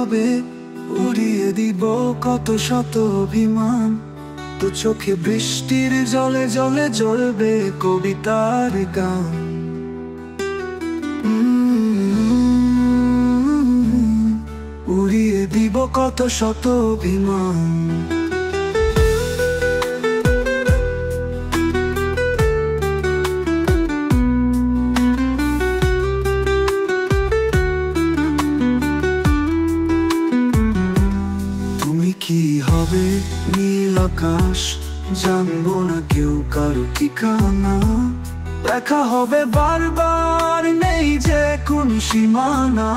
হবে, উড়িয়ে দিব কত শত অভিমান। তো চোখে বৃষ্টির জলে জলে জ্বলবে কবিতার গান। উড়িয়ে দিব কত শত অভিমান। তুমি কি হবে নীল আকাশ, জানবো না কেউ কারো ঠিকানা। দেখা হবে বারবার, নেই যে কোন সীমানা।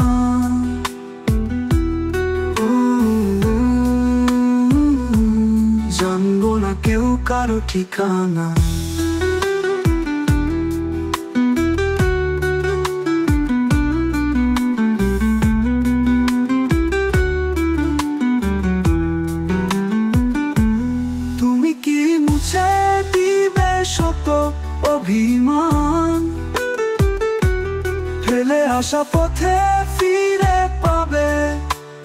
জানবো না কেউ কারো ঠিকানা। তুমি কি মুছে দিবে শত অভিমান? ফেলে আসা পথে ফিরে পাবে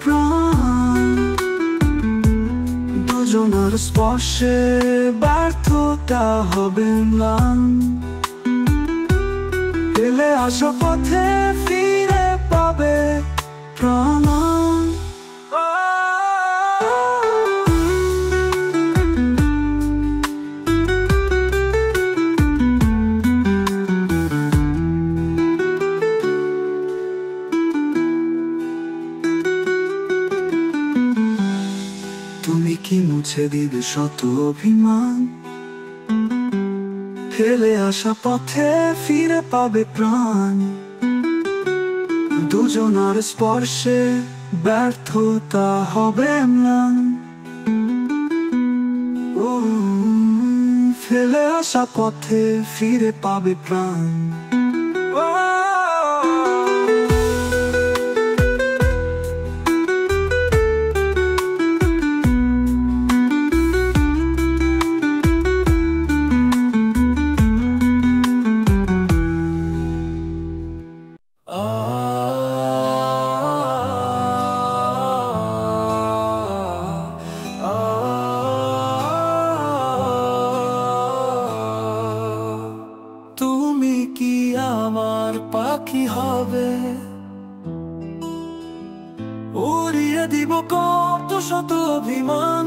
প্রাণ। দুজনার স্পর্শে ব্যর্থতা হবে ম্লান। ফেলে আসা পথে ফিরে পাবে প্রাণ। তুমি কি মুছে দিবে শত অভিমান? ফেলে আসা পথে ফিরে পাবে প্রাণ। দুজনার স্পর্শে ব্যর্থতা হবে ম্লান। ফেলে আসা পথে ফিরে পাবে প্রাণ। তুমি কি আমার পাখি হবে, উড়িয়ে দিব কত শত অভিমান।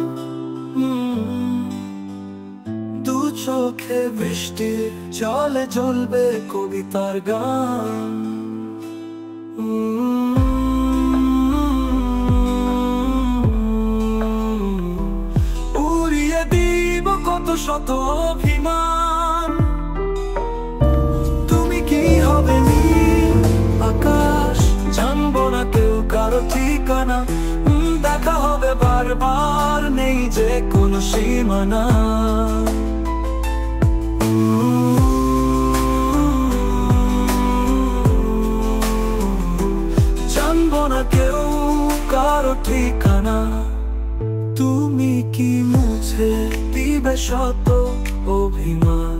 দু চোখে বৃষ্টি জলে জ্বলবে কবিতার গান। উড়িয়ে দিব কত শত অভিমান। তুমি কি হবে নীল আকাশ, জানবো না কেউ কারো ঠিকানা। দেখা হবে বারবার, নেই যে কোনো সীমানা। জানবো না কেউ কারো ঠিকানা। তুমি কি মুছে দিবে শত অভিমান?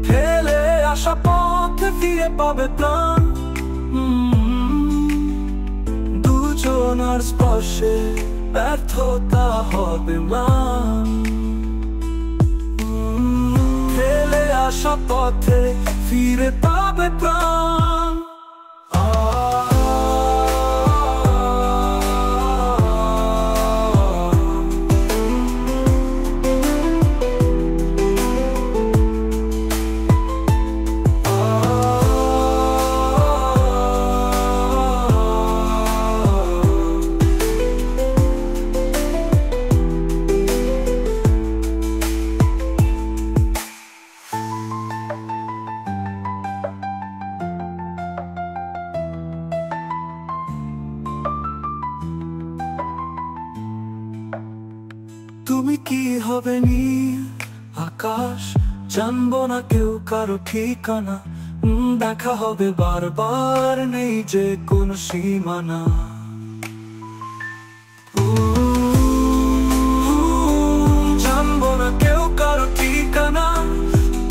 ফেলে আসা পথে ফিরে পাবে প্রাণ। দুজনার স্পর্শে ব্যর্থতা হবে ম্লান। ফেলে আসা পথে ফিরে পাবে প্রাণ। তুমি কি হবে নীল আকাশ, জানবো না কেউ কারো ঠিকানা। দেখা হবে বারবার, নেই যে কোনো সীমানা। জানবো না কেউ কারো ঠিকানা।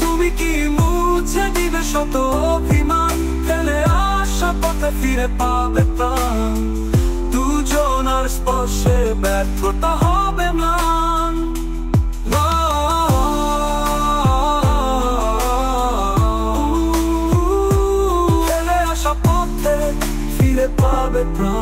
তুমি কি মুছে দিবে শত অভিমান? ফেলে আসা পথে ফিরে পাবে প্রাণ। বসে ব্যর্থতা হবে ম্লান। ফেলে আসা পথে ফিরে পাবে প্রাণ।